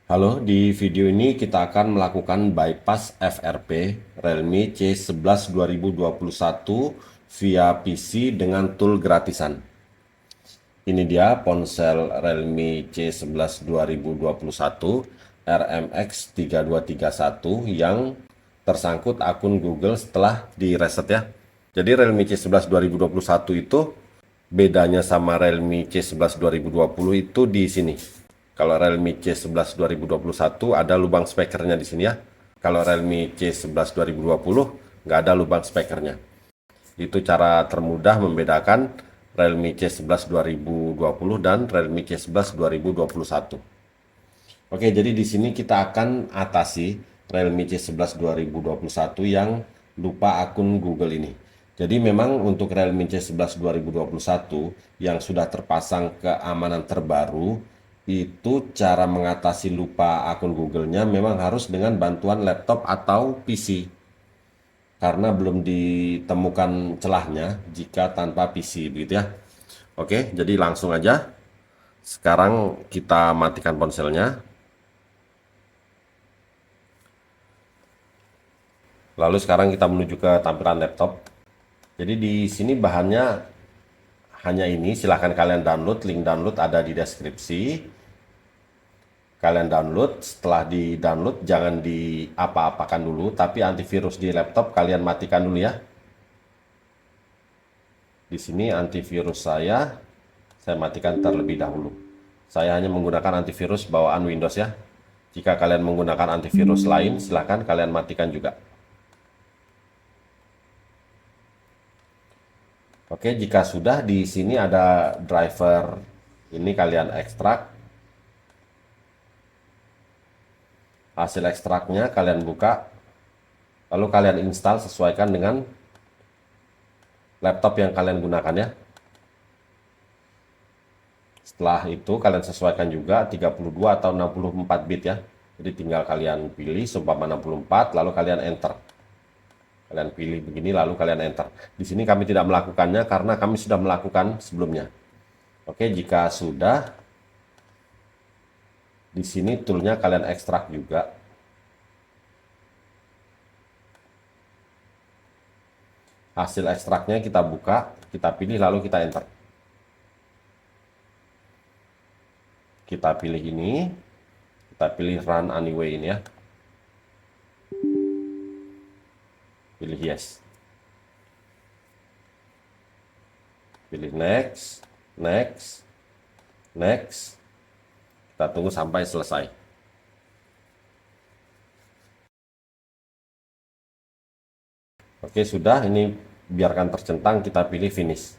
Halo, di video ini kita akan melakukan bypass FRP Realme C11 2021 via PC dengan tool gratisan. Ini dia ponsel Realme C11 2021 RMX 3231 yang tersangkut akun Google setelah di reset ya. Jadi Realme C11 2021 itu bedanya sama Realme C11 2020 itu di sini. Kalau Realme C11 2021 ada lubang spekernya di sini ya. Kalau Realme C11 2020 nggak ada lubang spekernya. Itu cara termudah membedakan Realme C11 2020 dan Realme C11 2021. Oke, jadi di sini kita akan atasi Realme C11 2021 yang lupa akun Google ini. Jadi memang untuk Realme C11 2021 yang sudah terpasang keamanan terbaru, itu cara mengatasi lupa akun Google-nya memang harus dengan bantuan laptop atau PC. Karena belum ditemukan celahnya jika tanpa PC, begitu ya. Oke, jadi langsung aja. Sekarang kita matikan ponselnya. Lalu sekarang kita menuju ke tampilan laptop. Jadi di sini bahannya hanya ini, silahkan kalian download, link download ada di deskripsi. Kalian download, setelah di download jangan di apa-apakan dulu, tapi antivirus di laptop kalian matikan dulu ya. Di sini antivirus saya matikan terlebih dahulu. Saya hanya menggunakan antivirus bawaan Windows ya. Jika kalian menggunakan antivirus lain, silahkan kalian matikan juga. Oke, jika sudah di sini ada driver, ini kalian ekstrak. Hasil ekstraknya kalian buka, lalu kalian install sesuaikan dengan laptop yang kalian gunakan ya. Setelah itu kalian sesuaikan juga 32 atau 64 bit ya. Jadi tinggal kalian pilih seumpama 64 lalu kalian enter. Kalian pilih begini lalu kalian enter. Di sini kami tidak melakukannya karena kami sudah melakukan sebelumnya. Oke, jika sudah, di sini toolnya kalian ekstrak juga. Hasil ekstraknya kita buka, kita pilih lalu kita enter. Kita pilih ini, kita pilih run anyway ini ya. Pilih yes. Pilih next, next, next. Kita tunggu sampai selesai. Oke, sudah, ini biarkan tercentang, kita pilih finish.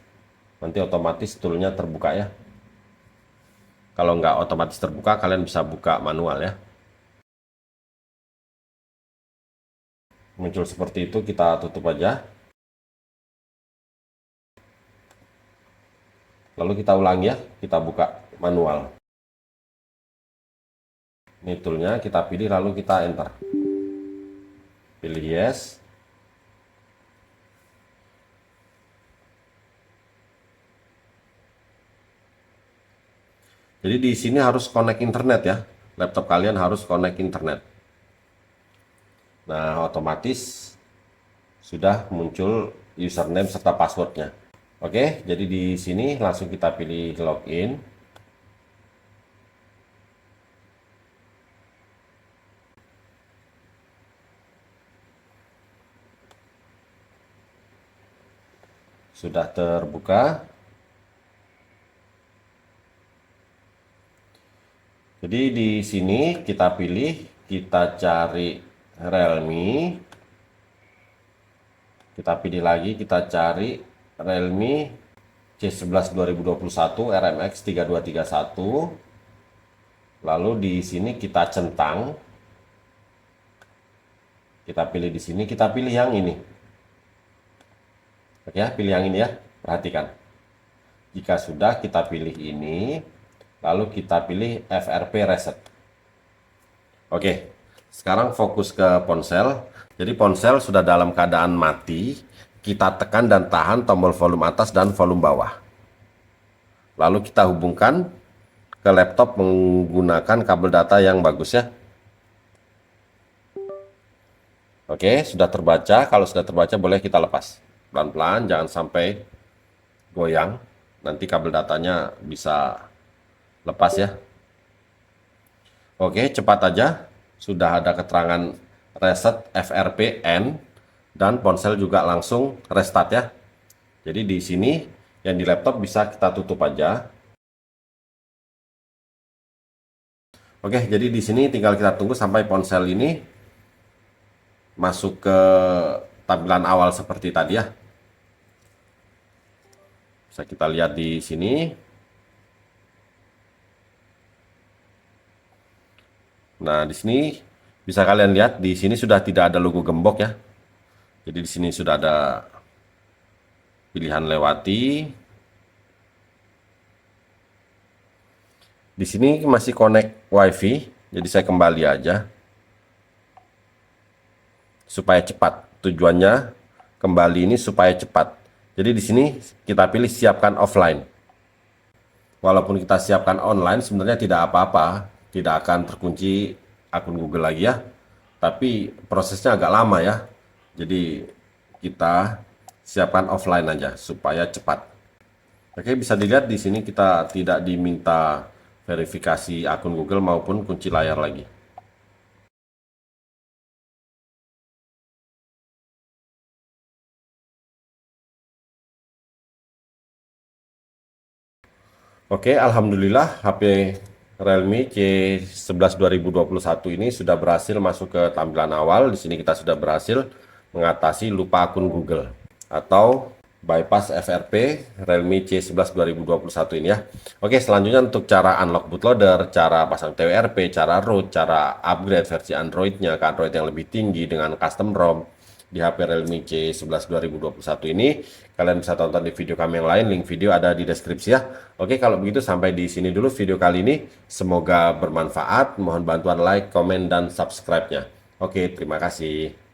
Nanti otomatis toolnya terbuka ya. Kalau nggak otomatis terbuka, kalian bisa buka manual ya. Muncul seperti itu, kita tutup aja. Lalu kita ulangi ya, kita buka manual. Ini toolnya, kita pilih lalu kita enter. Pilih yes. Jadi di sini harus connect internet ya. Laptop kalian harus connect internet. Nah, otomatis sudah muncul username serta passwordnya. Oke, jadi di sini langsung kita pilih login. Sudah terbuka. Jadi di sini kita pilih, kita cari Realme. Kita pilih lagi, kita cari Realme C11 2021 RMX 3231. Lalu di sini kita centang. Kita pilih di sini, kita pilih yang ini. Oke ya, pilih yang ini ya. Perhatikan. Jika sudah, kita pilih ini. Lalu kita pilih FRP reset. Oke, sekarang fokus ke ponsel. Jadi ponsel sudah dalam keadaan mati. Kita tekan dan tahan tombol volume atas dan volume bawah. Lalu kita hubungkan ke laptop menggunakan kabel data yang bagus ya. Oke, sudah terbaca. Kalau sudah terbaca boleh kita lepas. Pelan-pelan, jangan sampai goyang. Nanti kabel datanya bisa lepas ya. Oke, cepat aja. Sudah ada keterangan reset FRP N dan ponsel juga langsung restart ya. Jadi di sini yang di laptop bisa kita tutup aja. Oke, jadi di sini tinggal kita tunggu sampai ponsel ini masuk ke tampilan awal seperti tadi ya. Bisa kita lihat di sini. Nah, di sini bisa kalian lihat di sini sudah tidak ada logo gembok ya. Jadi di sini sudah ada pilihan lewati. Di sini masih connect WiFi, jadi saya kembali aja supaya cepat. Tujuannya kembali ini supaya cepat. Jadi di sini kita pilih siapkan offline. Walaupun kita siapkan online, sebenarnya tidak apa-apa, tidak akan terkunci akun Google lagi ya. Tapi prosesnya agak lama ya. Jadi kita siapkan offline aja supaya cepat. Oke, bisa dilihat di sini kita tidak diminta verifikasi akun Google maupun kunci layar lagi. Oke, alhamdulillah HP Realme C11 2021 ini sudah berhasil masuk ke tampilan awal. Di sini kita sudah berhasil mengatasi lupa akun Google atau bypass FRP Realme C11 2021 ini ya. Oke, selanjutnya untuk cara unlock bootloader, cara pasang TWRP, cara root, cara upgrade versi Android-nya ke Android yang lebih tinggi dengan custom ROM di HP Realme C11 2021 ini, kalian bisa tonton di video kami yang lain. Link video ada di deskripsi ya. Oke, kalau begitu sampai di sini dulu video kali ini. Semoga bermanfaat. Mohon bantuan like, komen, dan subscribe-nya. Oke, terima kasih.